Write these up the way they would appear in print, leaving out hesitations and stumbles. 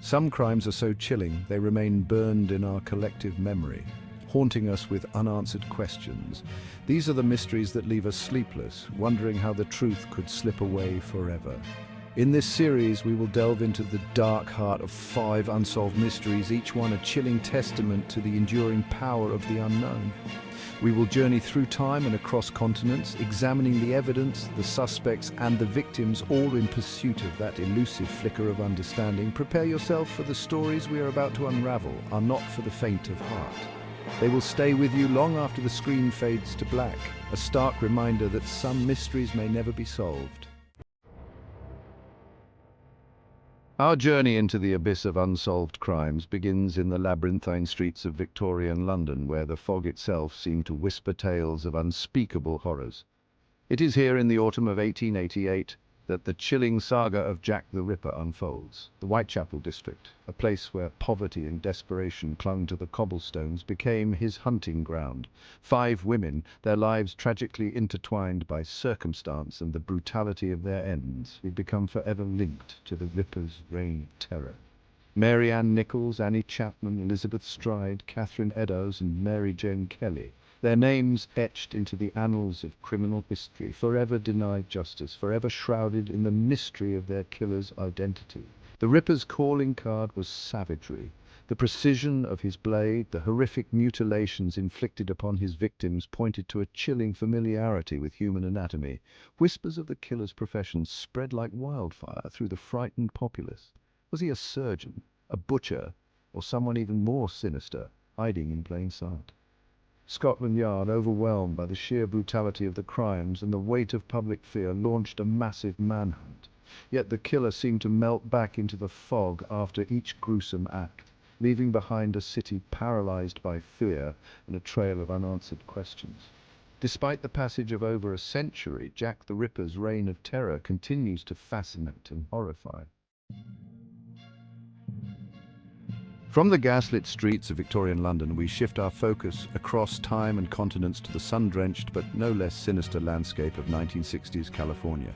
Some crimes are so chilling they remain burned in our collective memory, haunting us with unanswered questions. These are the mysteries that leave us sleepless, wondering how the truth could slip away forever. In this series, we will delve into the dark heart of 5 unsolved mysteries, each one a chilling testament to the enduring power of the unknown. We will journey through time and across continents, examining the evidence, the suspects, and the victims, all in pursuit of that elusive flicker of understanding. Prepare yourself, for the stories we are about to unravel are not for the faint of heart. They will stay with you long after the screen fades to black, a stark reminder that some mysteries may never be solved. Our journey into the abyss of unsolved crimes begins in the labyrinthine streets of Victorian London, where the fog itself seemed to whisper tales of unspeakable horrors. It is here in the autumn of 1888 that the chilling saga of Jack the Ripper unfolds. The Whitechapel district, a place where poverty and desperation clung to the cobblestones, became his hunting ground. 5 women, their lives tragically intertwined by circumstance and the brutality of their ends, would become forever linked to the Ripper's reign of terror. Mary Ann Nichols, Annie Chapman, Elizabeth Stride, Catherine Eddowes, and Mary Jane Kelly. Their names etched into the annals of criminal history, forever denied justice, forever shrouded in the mystery of their killer's identity. The Ripper's calling card was savagery. The precision of his blade, the horrific mutilations inflicted upon his victims pointed to a chilling familiarity with human anatomy. Whispers of the killer's profession spread like wildfire through the frightened populace. Was he a surgeon, a butcher, or someone even more sinister, hiding in plain sight? Scotland Yard, overwhelmed by the sheer brutality of the crimes and the weight of public fear, launched a massive manhunt. Yet the killer seemed to melt back into the fog after each gruesome act, leaving behind a city paralyzed by fear and a trail of unanswered questions. Despite the passage of over a century, Jack the Ripper's reign of terror continues to fascinate and horrify. From the gaslit streets of Victorian London, we shift our focus across time and continents to the sun-drenched but no less sinister landscape of 1960s California.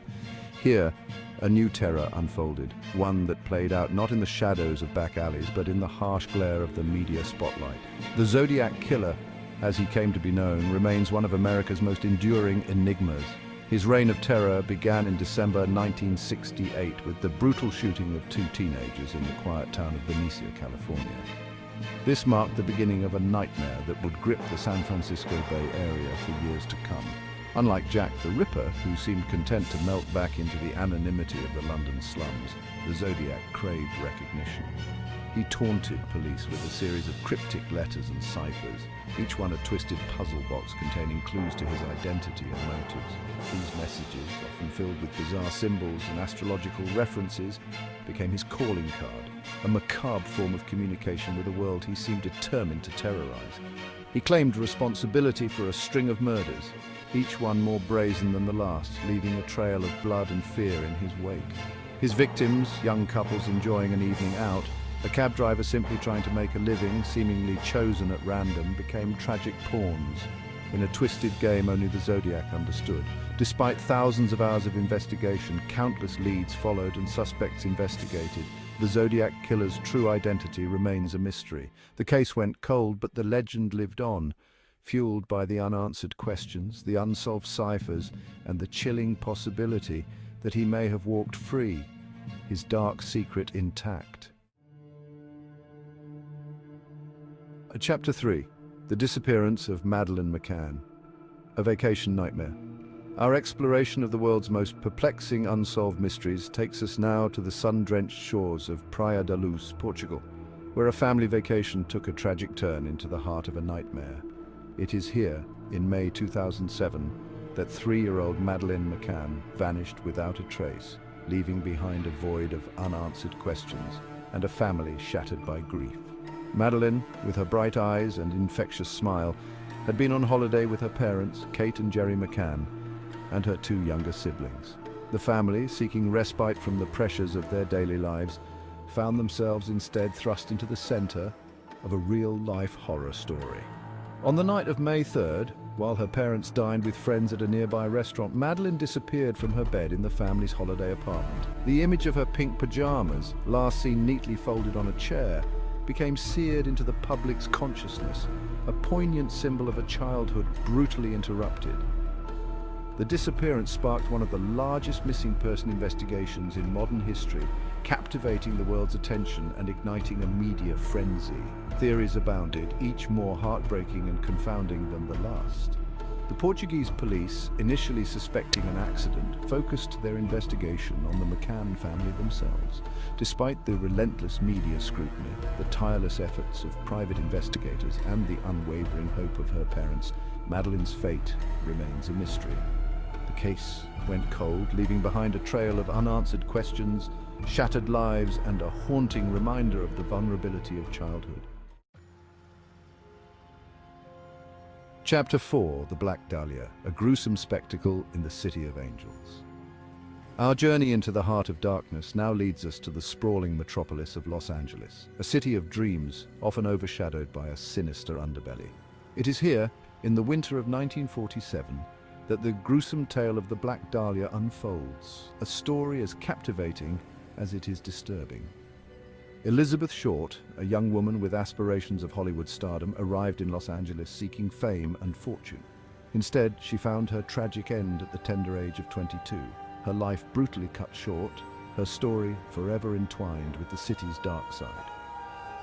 Here, a new terror unfolded, one that played out not in the shadows of back alleys, but in the harsh glare of the media spotlight. The Zodiac Killer, as he came to be known, remains one of America's most enduring enigmas. His reign of terror began in December 1968 with the brutal shooting of 2 teenagers in the quiet town of Benicia, California. This marked the beginning of a nightmare that would grip the San Francisco Bay Area for years to come. Unlike Jack the Ripper, who seemed content to melt back into the anonymity of the London slums, the Zodiac craved recognition. He taunted police with a series of cryptic letters and ciphers, each one a twisted puzzle box containing clues to his identity and motives. These messages, often filled with bizarre symbols and astrological references, became his calling card, a macabre form of communication with a world he seemed determined to terrorize. He claimed responsibility for a string of murders, each one more brazen than the last, leaving a trail of blood and fear in his wake. His victims, young couples enjoying an evening out, a cab driver simply trying to make a living, seemingly chosen at random, became tragic pawns in a twisted game only the Zodiac understood. Despite thousands of hours of investigation, countless leads followed and suspects investigated, the Zodiac Killer's true identity remains a mystery. The case went cold, but the legend lived on, fueled by the unanswered questions, the unsolved ciphers, and the chilling possibility that he may have walked free, his dark secret intact. Chapter 3. The Disappearance of Madeleine McCann. A Vacation Nightmare. Our exploration of the world's most perplexing unsolved mysteries takes us now to the sun-drenched shores of Praia da Luz, Portugal, where a family vacation took a tragic turn into the heart of a nightmare. It is here, in May 2007, that 3-year-old Madeleine McCann vanished without a trace, leaving behind a void of unanswered questions and a family shattered by grief. Madeleine, with her bright eyes and infectious smile, had been on holiday with her parents, Kate and Jerry McCann, and her 2 younger siblings. The family, seeking respite from the pressures of their daily lives, found themselves instead thrust into the center of a real-life horror story. On the night of May 3rd, While her parents dined with friends at a nearby restaurant, Madeleine disappeared from her bed in the family's holiday apartment. The image of her pink pajamas, last seen neatly folded on a chair, became seared into the public's consciousness, a poignant symbol of a childhood brutally interrupted. The disappearance sparked one of the largest missing person investigations in modern history, captivating the world's attention and igniting a media frenzy. Theories abounded, each more heartbreaking and confounding than the last. The Portuguese police, initially suspecting an accident, focused their investigation on the McCann family themselves. Despite the relentless media scrutiny, the tireless efforts of private investigators, and the unwavering hope of her parents, Madeleine's fate remains a mystery. The case went cold, leaving behind a trail of unanswered questions, shattered lives, and a haunting reminder of the vulnerability of childhood. Chapter 4, The Black Dahlia, a gruesome spectacle in the City of Angels. Our journey into the heart of darkness now leads us to the sprawling metropolis of Los Angeles, a city of dreams, often overshadowed by a sinister underbelly. It is here, in the winter of 1947, that the gruesome tale of the Black Dahlia unfolds, a story as captivating as it is disturbing. Elizabeth Short, a young woman with aspirations of Hollywood stardom, arrived in Los Angeles seeking fame and fortune. Instead, she found her tragic end at the tender age of 22. Her life brutally cut short, her story forever entwined with the city's dark side.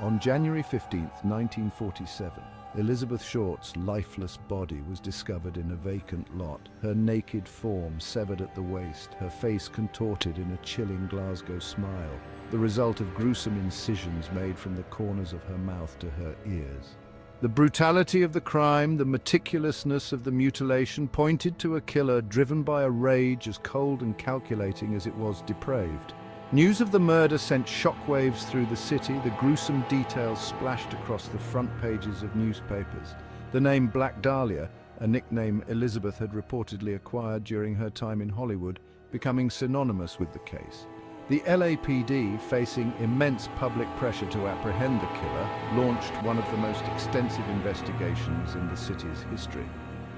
On January 15, 1947, Elizabeth Short's lifeless body was discovered in a vacant lot, her naked form severed at the waist, her face contorted in a chilling Glasgow smile, the result of gruesome incisions made from the corners of her mouth to her ears. The brutality of the crime, the meticulousness of the mutilation pointed to a killer driven by a rage as cold and calculating as it was depraved. News of the murder sent shockwaves through the city, the gruesome details splashed across the front pages of newspapers. The name Black Dahlia, a nickname Elizabeth had reportedly acquired during her time in Hollywood, becoming synonymous with the case. The LAPD, facing immense public pressure to apprehend the killer, launched one of the most extensive investigations in the city's history.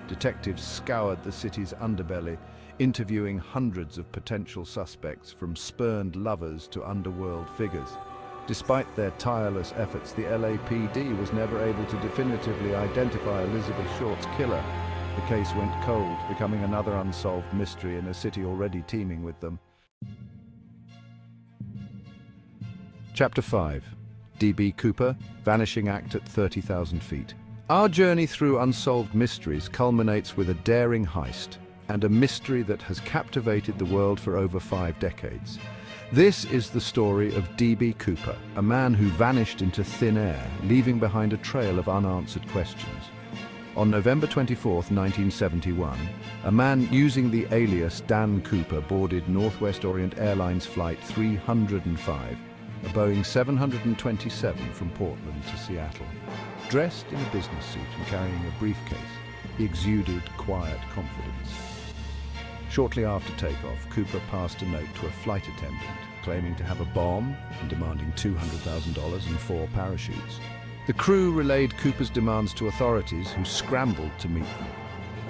Detectives scoured the city's underbelly, interviewing hundreds of potential suspects, from spurned lovers to underworld figures. Despite their tireless efforts, the LAPD was never able to definitively identify Elizabeth Short's killer. The case went cold, becoming another unsolved mystery in a city already teeming with them. Chapter 5. D.B. Cooper, Vanishing Act at 30,000 feet. Our journey through unsolved mysteries culminates with a daring heist, and a mystery that has captivated the world for over 5 decades. This is the story of D.B. Cooper, a man who vanished into thin air, leaving behind a trail of unanswered questions. On November 24, 1971, a man using the alias Dan Cooper boarded Northwest Orient Airlines Flight 305, a Boeing 727 from Portland to Seattle. Dressed in a business suit and carrying a briefcase, he exuded quiet confidence. Shortly after takeoff, Cooper passed a note to a flight attendant, claiming to have a bomb and demanding $200,000 and 4 parachutes. The crew relayed Cooper's demands to authorities, who scrambled to meet them.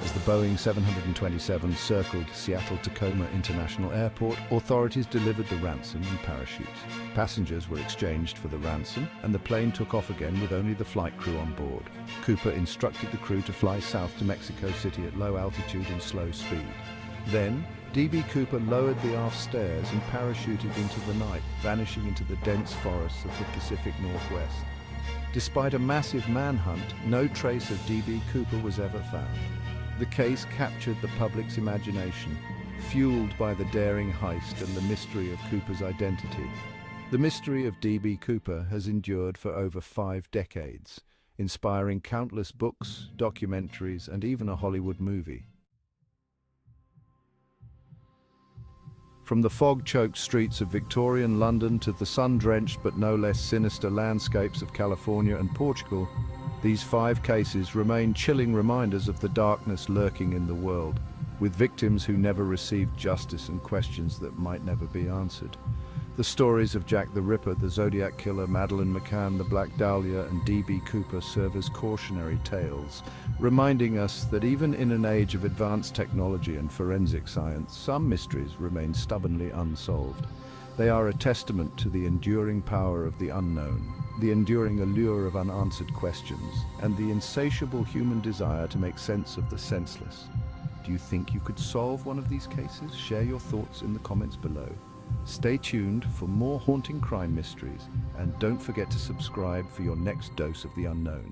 As the Boeing 727 circled Seattle-Tacoma International Airport, authorities delivered the ransom and parachutes. Passengers were exchanged for the ransom, and the plane took off again with only the flight crew on board. Cooper instructed the crew to fly south to Mexico City at low altitude and slow speed. Then, D.B. Cooper lowered the aft stairs and parachuted into the night, vanishing into the dense forests of the Pacific Northwest. Despite a massive manhunt, no trace of D.B. Cooper was ever found. The case captured the public's imagination, fueled by the daring heist and the mystery of Cooper's identity. The mystery of D.B. Cooper has endured for over 5 decades, inspiring countless books, documentaries, and even a Hollywood movie. From the fog-choked streets of Victorian London to the sun-drenched but no less sinister landscapes of California and Portugal, these 5 cases remain chilling reminders of the darkness lurking in the world, with victims who never received justice and questions that might never be answered. The stories of Jack the Ripper, the Zodiac Killer, Madeleine McCann, the Black Dahlia, and D.B. Cooper serve as cautionary tales, reminding us that even in an age of advanced technology and forensic science, some mysteries remain stubbornly unsolved. They are a testament to the enduring power of the unknown, the enduring allure of unanswered questions, and the insatiable human desire to make sense of the senseless. Do you think you could solve one of these cases? Share your thoughts in the comments below. Stay tuned for more haunting crime mysteries, and don't forget to subscribe for your next dose of the unknown.